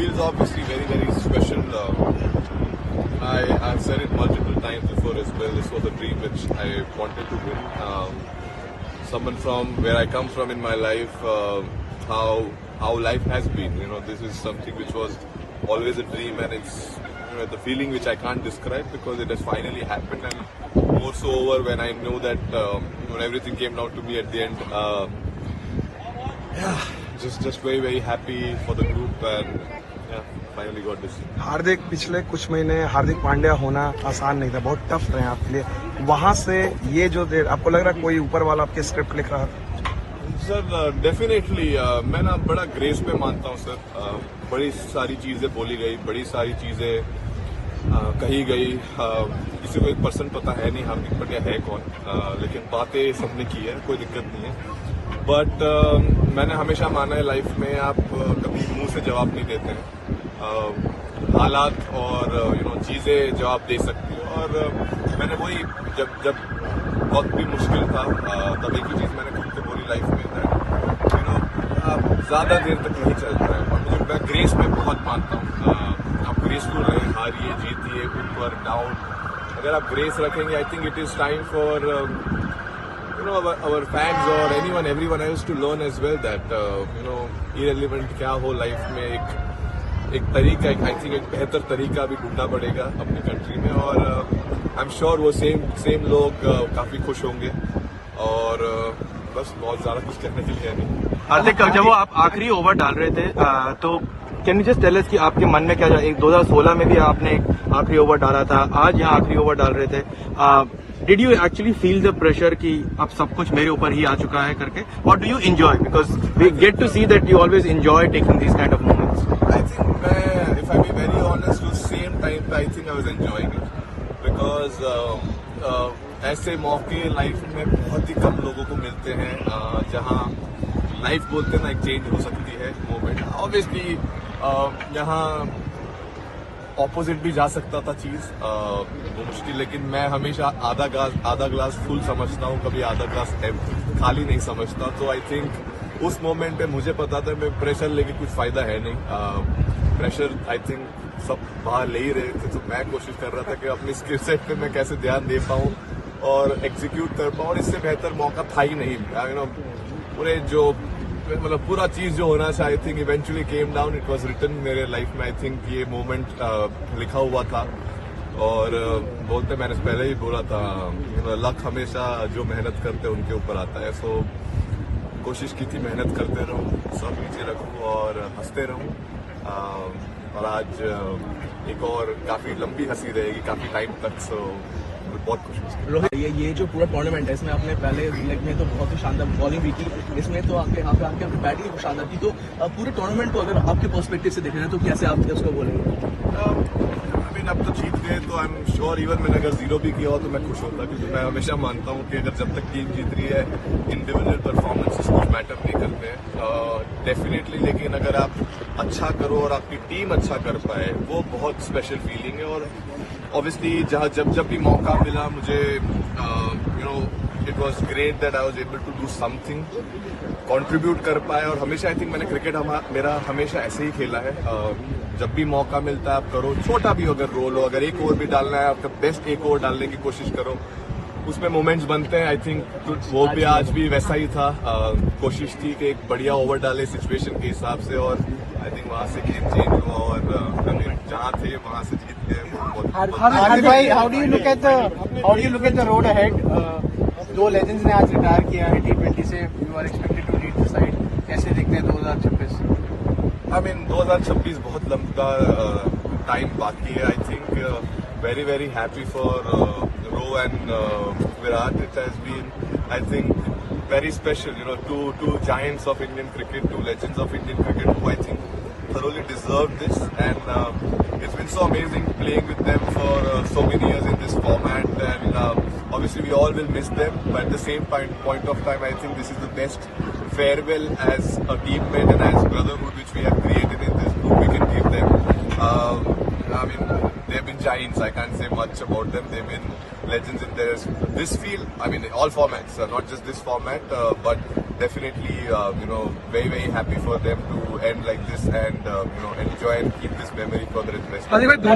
feels obviously very, very special. I've said it multiple times before as well. This was a dream which I wanted to win. Someone from where I come from in my life, how life has been. This is something which was always a dream, and it's the feeling which I can't describe because it has finally happened, and more so over when I know that when everything came down to me at the end. Just very, very happy for the group, and finally got this. हार्दिक, पिछले कुछ महीने हार्दिक पांड्या होना आसान नहीं था, बहुत tough रहे आपके लिए. वहां से ये जो देर आपको लग रहा है कोई ऊपर वाला आपके स्क्रिप्ट लिख रहा था? सर डेफिनेटली मैं ना बड़ा ग्रेस पे मानता हूँ सर. बड़ी सारी चीजें बोली गई, बड़ी सारी चीजें कही गई. किसी को 1% पता है नहीं हार्दिक पांड्या है कौन, लेकिन बातें सबने की है, कोई दिक्कत नहीं है. बट मैंने हमेशा माना है लाइफ में आप कभी मुंह से जवाब नहीं देते हैं. हालात और चीजें जवाब दे सकती है. और मैंने वही जब वक्त भी मुश्किल था तब एक ही चीज मैंने खुद को बोली लाइफ में आप ज्यादा देर तक नहीं चल रहे हैं. और मुझे मैं ग्रेस में बहुत मानता हूँ. आप ग्रेसफुल रहे, हारिए जीतिए, ऊपर डाउन, अगर आप ग्रेस रखेंगे I think it is time for our fans or everyone else to learn as well that irrelevant क्या हो लाइफ में एक तरीका, आई थिंक एक बेहतर तरीका भी ढूंढना पड़ेगा अपनी कंट्री में. और आई एम श्योर वो सेम लोग काफी खुश होंगे. और बस बहुत ज्यादा कुछ कहने के लिए नहीं. हार्दिक, जब वो आप आखिरी ओवर डाल रहे थे तो can you just tell us कि आपके मन में क्या था? 2016 में भी आपने आखिरी ओवर डाला था, आज यहाँ आखिरी ओवर डाल रहे थे. Did you actually feel the pressure कि अब सब कुछ मेरे ऊपर ही आ चुका है करके? Or do you enjoy? Because we get to see that you always enjoy taking these kind of moments. I think if I be very honest, at the same time I think I was enjoying it because ऐसे मौके life में बहुत ही कम लोगों को मिलते हैं जहाँ life बोलते हैं ना एक चेंज हो सकती है मोमेंट. ऑब्वियसली यहाँ ऑपोजिट भी जा सकता था चीज, वो मुश्किल, लेकिन मैं हमेशा आधा ग्लास फुल समझता हूँ, कभी आधा ग्लास खाली नहीं समझता. तो आई थिंक उस मोमेंट पे मुझे पता था मैं प्रेशर लेके कुछ फायदा है नहीं. प्रेशर आई थिंक सब बाहर ले ही रहे थे, तो मैं कोशिश कर रहा था कि अपनी स्किल सेट पे मैं कैसे ध्यान दे पाऊँ और एग्जीक्यूट कर पाऊँ. और इससे बेहतर मौका था ही नहीं. पूरे जो मतलब पूरा चीज जो होना चाहिए I think eventually came down. It was written मेरे लाइफ में. आई थिंक ये मोमेंट लिखा हुआ था. और बोलते मैंने पहले ही बोला था लक हमेशा जो मेहनत करते हैं उनके ऊपर आता है. सो कोशिश की थी मेहनत करते रहूं, सब नीचे रखूं और हंसते रहूं. और आज एक और काफी लंबी हंसी रहेगी काफी टाइम तक. सो बहुत खुश. ये जो पूरा टूर्नामेंट है इसमें आपने पहले लेग में तो बहुत ही शानदार बॉलिंग भी की, इसमें तो आपके यहाँ पे आके बैटिंग भी शानदार की. तो पूरे टूर्नामेंट को अगर आपके पर्सपेक्टिव से देख रहे हैं तो कैसे आप उसको बोलेंगे? अब तो जीत गए तो आई एम श्योर इवन मैंने अगर 0 भी किया हो तो मैं खुश होता, क्योंकि मैं हमेशा मानता हूँ कि अगर जब तक टीम जीत रही है इंडिविजुअल परफॉर्मेंसेस कुछ मैटर नहीं करते हैं डेफिनेटली. लेकिन अगर आप अच्छा करो और आपकी टीम अच्छा कर पाए वो बहुत स्पेशल फीलिंग है. और ऑब्वियसली जब भी मौका मिला मुझे it was great that I was able to do something, contribute कर पाए. और हमेशा आई थिंक मैंने क्रिकेट मेरा हमेशा ऐसे ही खेला है. जब भी मौका मिलता है आप करो, छोटा भी अगर रोल हो, अगर एक ओवर भी डालना है आपका बेस्ट एक ओवर डालने की कोशिश करो, उसमें मोमेंट्स बनते हैं. आई थिंक वो भी आज भी वैसा ही था. कोशिश थी कि एक बढ़िया ओवर डाले सिचुएशन के हिसाब से. और आई थिंक वहां से गेम चेंज हुआ और जहां थे वहां से जीत गए. हार्दिक भाई, how do you look at the road ahead? 2 legends ने आज रिटायर किया है T20 से. You are expected to lead the side. कैसे देखते हैं 2026? आई मीन 2026 बहुत लंबा टाइम बाकी है. I think very, very happy for Row and Virat. It has been, I think, very special. Two giants of Indian cricket, 2 legends of Indian cricket who I think thoroughly deserve this. And it's been so amazing playing with them for so many years in this format. And obviously we all will miss them. But at the same point of time, I think this is the best farewell as a teammate and as brotherhood which we have created in this group. We can give them. I mean, they've been giants. I can't say much about them. They've been legends in this field. I mean, all formats, not just this format, but definitely, very, very happy for them to end like this and enjoy and keep this memory for the rest. हार्दिक भाई